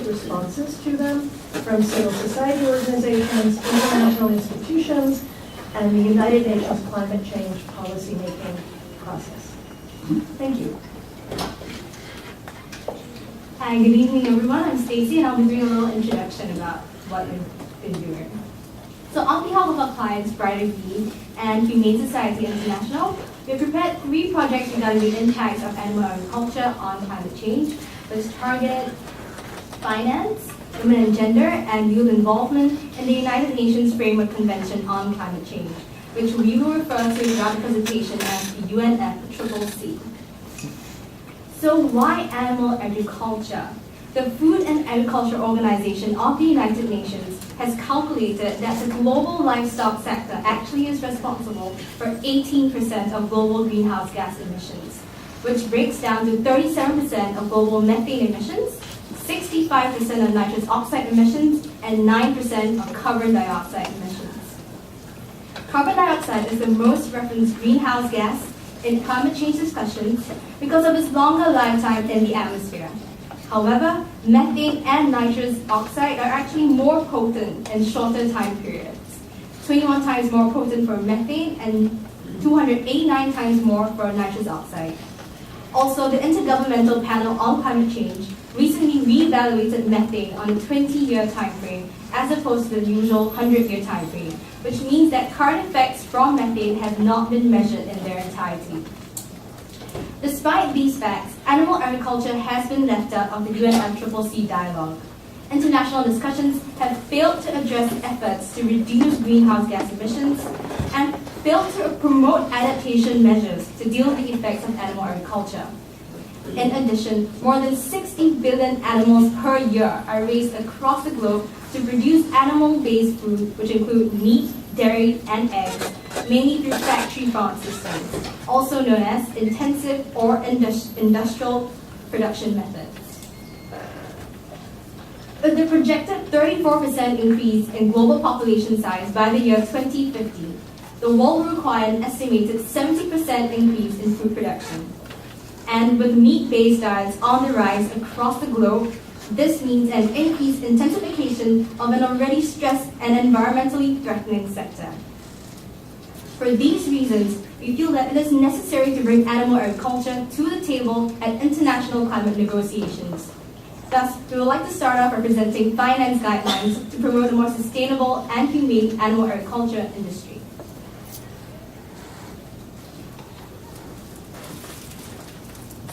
immediate responses to them from civil society organizations, international institutions, and the United Nations climate change policymaking process. Thank you. Hi, good evening everyone. I'm Stacey and I'll be doing a little introduction about what we've been doing. So on behalf of our clients, Brighter Bee and Humane Society International, we've prepared 3 projects regarding the impacts of animal agriculture on climate change, which target finance, women and gender, and youth involvement in the United Nations Framework Convention on Climate Change, which we will refer to throughout the presentation as the UNFCCC. So why animal agriculture? The Food and Agriculture Organization of the United Nations has calculated that the global livestock sector actually is responsible for 18% of global greenhouse gas emissions, which breaks down to 37% of global methane emissions, 65% of nitrous oxide emissions, and 9% of carbon dioxide emissions. Carbon dioxide is the most referenced greenhouse gas in climate change discussions because of its longer lifetime in the atmosphere. However, methane and nitrous oxide are actually more potent in shorter time periods, 21 times more potent for methane and 289 times more for nitrous oxide. Also, the Intergovernmental Panel on Climate Change recently re-evaluated methane on a 20-year time frame as opposed to the usual 100-year time frame, which means that current effects from methane have not been measured in their entirety. Despite these facts, animal agriculture has been left out of the UNFCCC dialogue. International discussions have failed to address efforts to reduce greenhouse gas emissions and failed to promote adaptation measures to deal with the effects of animal agriculture. In addition, more than 60 billion animals per year are raised across the globe to produce animal-based food, which include meat, dairy, and eggs, mainly through factory farm systems, also known as intensive or industrial production methods. With the projected 34% increase in global population size by the year 2050, the world will require an estimated 70% increase in food production. And with meat-based diets on the rise across the globe, this means an increased intensification of an already stressed and environmentally threatening sector. For these reasons, we feel that it is necessary to bring animal agriculture to the table at international climate negotiations. Thus, we would like to start off by presenting finance guidelines to promote a more sustainable and humane animal agriculture industry.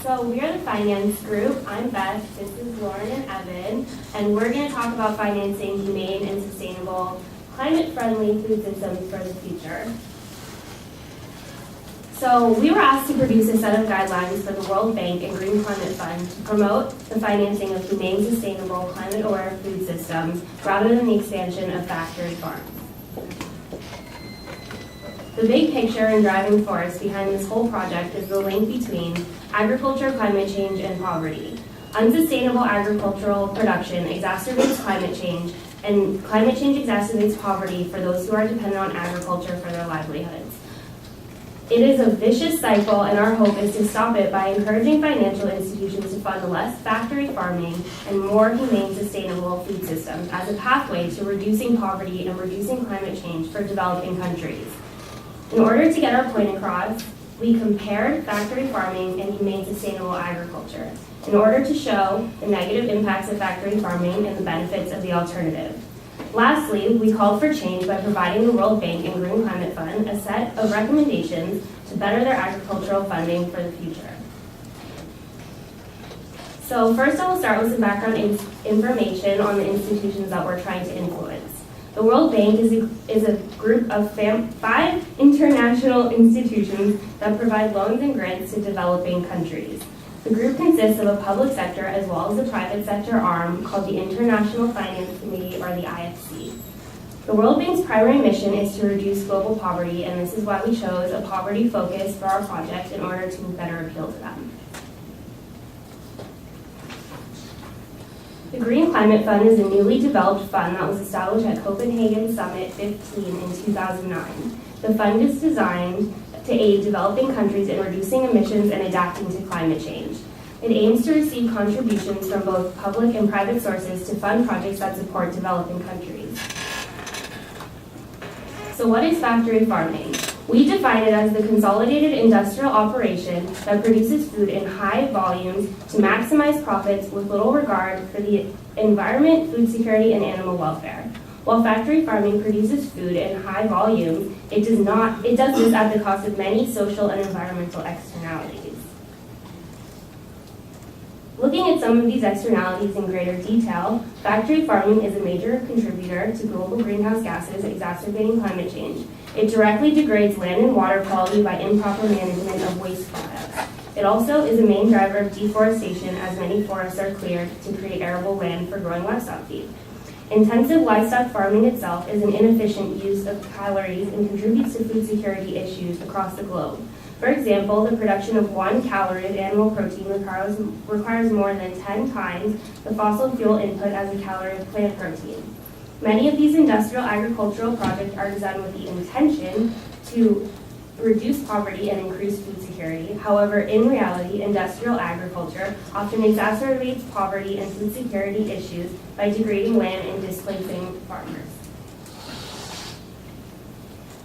So we are the finance group. I'm Beth, this is Lauren and Evan, and we're going to talk about financing humane and sustainable, climate-friendly food systems for the future. So we were asked to produce a set of guidelines for the World Bank and Green Climate Fund to promote the financing of humane, sustainable, climate-aware food systems rather than the expansion of factory farms. The big picture and driving force behind this whole project is the link between agriculture, climate change, and poverty. Unsustainable agricultural production exacerbates climate change, and climate change exacerbates poverty for those who are dependent on agriculture for their livelihoods. It is a vicious cycle, and our hope is to stop it by encouraging financial institutions to fund less factory farming and more humane, sustainable food systems as a pathway to reducing poverty and reducing climate change for developing countries. In order to get our point across, we compared factory farming and humane sustainable agriculture in order to show the negative impacts of factory farming and the benefits of the alternative. Lastly, we called for change by providing the World Bank and Green Climate Fund a set of recommendations to better their agricultural funding for the future. So first I will start with some background information on the institutions that we're trying to influence. The World Bank is a group of 5 international institutions that provide loans and grants to developing countries. The group consists of a public sector as well as a private sector arm called the International Finance Committee, or the IFC. The World Bank's primary mission is to reduce global poverty, and this is why we chose a poverty focus for our project in order to better appeal to them. The Green Climate Fund is a newly developed fund that was established at Copenhagen Summit 15 in 2009. The fund is designed to aid developing countries in reducing emissions and adapting to climate change. It aims to receive contributions from both public and private sources to fund projects that support developing countries. So what is factory farming? We define it as the consolidated industrial operation that produces food in high volumes to maximize profits with little regard for the environment, food security, and animal welfare. While factory farming produces food in high volumes, it does this at the cost of many social and environmental externalities. Looking at some of these externalities in greater detail, factory farming is a major contributor to global greenhouse gases exacerbating climate change. It directly degrades land and water quality by improper management of waste products. It also is a main driver of deforestation, as many forests are cleared to create arable land for growing livestock feed. Intensive livestock farming itself is an inefficient use of calories and contributes to food security issues across the globe. For example, the production of 1 calorie of animal protein requires more than 10 times the fossil fuel input as a calorie of plant protein. Many of these industrial agricultural projects are designed with the intention to reduce poverty and increase food security. However, in reality, industrial agriculture often exacerbates poverty and food security issues by degrading land and displacing farmers.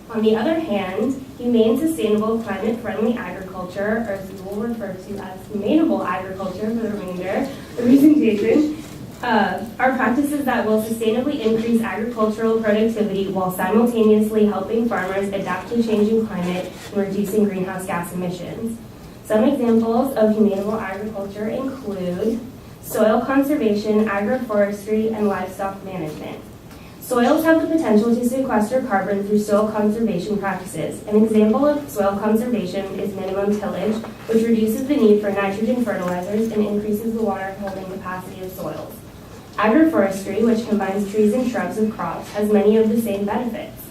On the other hand, humane, sustainable, climate-friendly agriculture, or as we will refer to as humaneable agriculture for the remainder of the presentation, are practices that will sustainably increase agricultural productivity while simultaneously helping farmers adapt to changing climate and reducing greenhouse gas emissions. Some examples of humaneable agriculture include soil conservation, agroforestry, and livestock management. Soils have the potential to sequester carbon through soil conservation practices. An example of soil conservation is minimum tillage, which reduces the need for nitrogen fertilizers and increases the water holding capacity of soils. Agroforestry, which combines trees and shrubs with crops, has many of the same benefits,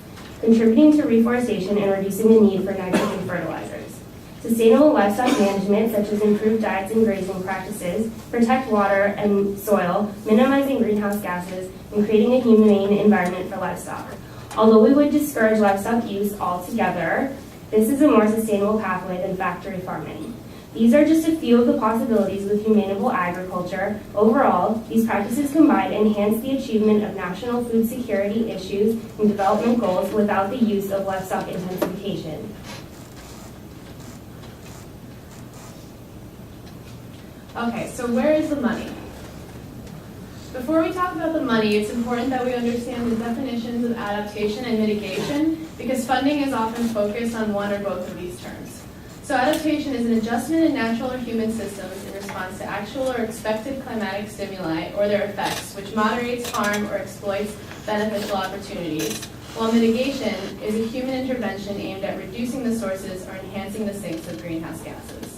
contributing to reforestation and reducing the need for nitrogen fertilizers. Sustainable livestock management, such as improved diets and grazing practices, protect water and soil, minimizing greenhouse gases, and creating a humane environment for livestock. Although we would discourage livestock use altogether, this is a more sustainable pathway than factory farming. These are just a few of the possibilities with humaneable agriculture. Overall, these practices combined enhance the achievement of national food security issues and development goals without the use of livestock intensification. Okay, so where is the money? Before we talk about the money, it's important that we understand the definitions of adaptation and mitigation, because funding is often focused on one or both of these terms. So adaptation is an adjustment in natural or human systems in response to actual or expected climatic stimuli or their effects, which moderates harm or exploits beneficial opportunities, while mitigation is a human intervention aimed at reducing the sources or enhancing the sinks of greenhouse gases.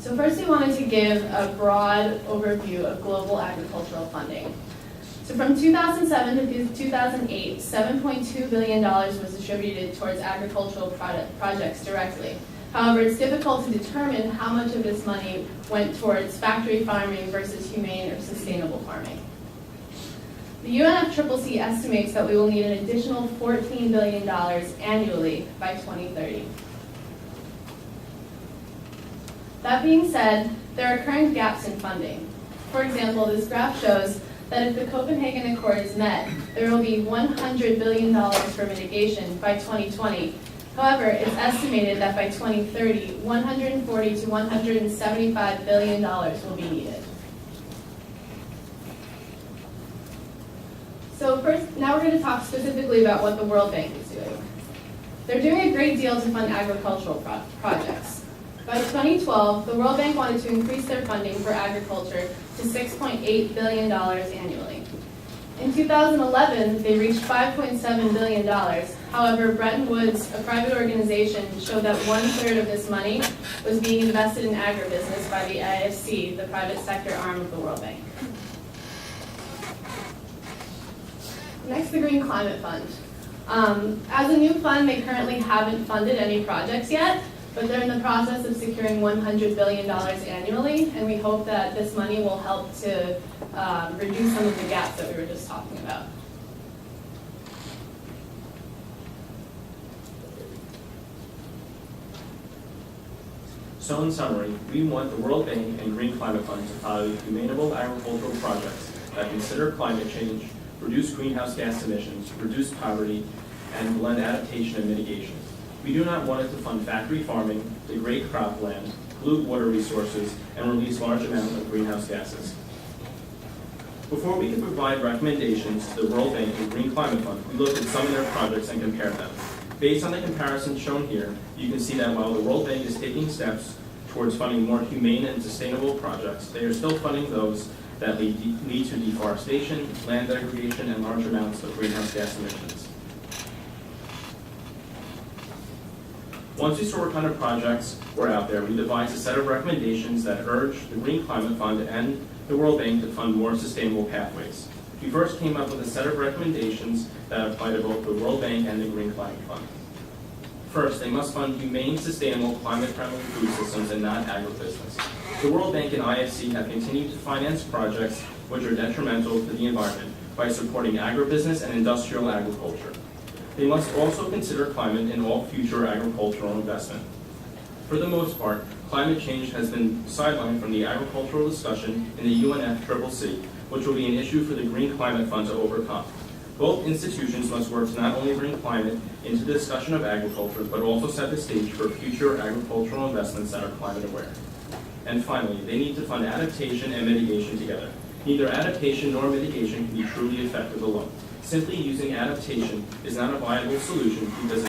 So first we wanted to give a broad overview of global agricultural funding. So from 2007 to 2008, $7.2 billion was distributed towards agricultural projects directly. However, it's difficult to determine how much of this money went towards factory farming versus humane or sustainable farming. The UNFCCC estimates that we will need an additional $14 billion annually by 2030. That being said, there are current gaps in funding. For example, this graph shows that if the Copenhagen Accord is met, there will be $100 billion for mitigation by 2020. However, it's estimated that by 2030, $140 to $175 billion will be needed. So first, now we're going to talk specifically about what the World Bank is doing. They're doing a great deal to fund agricultural projects. By 2012, the World Bank wanted to increase their funding for agriculture to $6.8 billion annually. In 2011, they reached $5.7 billion. However, Bretton Woods, a private organization, showed that 1/3 of this money was being invested in agribusiness by the IFC, the private sector arm of the World Bank. Next, the Green Climate Fund. As a new fund, they currently haven't funded any projects yet, but they're in the process of securing $100 billion annually, and we hope that this money will help to reduce some of the gaps that we were just talking about. So in summary, we want the World Bank and Green Climate Fund to follow sustainable agricultural projects that consider climate change, reduce greenhouse gas emissions, reduce poverty, and blend adaptation and mitigation. We do not want it to fund factory farming, degrade cropland, pollute water resources, and release large amounts of greenhouse gases. Before we can provide recommendations to the World Bank and Green Climate Fund, we looked at some of their projects and compared them. Based on the comparison shown here, you can see that while the World Bank is taking steps towards funding more humane and sustainable projects, they are still funding those that lead to deforestation, land degradation, and large amounts of greenhouse gas emissions. Once we saw what kind of projects were out there, we devised a set of recommendations that urge the Green Climate Fund and the World Bank to fund more sustainable pathways. We first came up with a set of recommendations that apply to both the World Bank and the Green Climate Fund. First, they must fund humane, sustainable, climate-friendly food systems and not agribusiness. The World Bank and IFC have continued to finance projects which are detrimental to the environment by supporting agribusiness and industrial agriculture. They must also consider climate in all future agricultural investment. For the most part, climate change has been sidelined from the agricultural discussion in the UNFCCC, which will be an issue for the Green Climate Fund to overcome. Both institutions must work to not only bring climate into the discussion of agriculture, but also set the stage for future agricultural investments that are climate aware. And finally, they need to fund adaptation and mitigation together. Neither adaptation nor mitigation can be truly effective alone. Simply using adaptation is not a viable solution because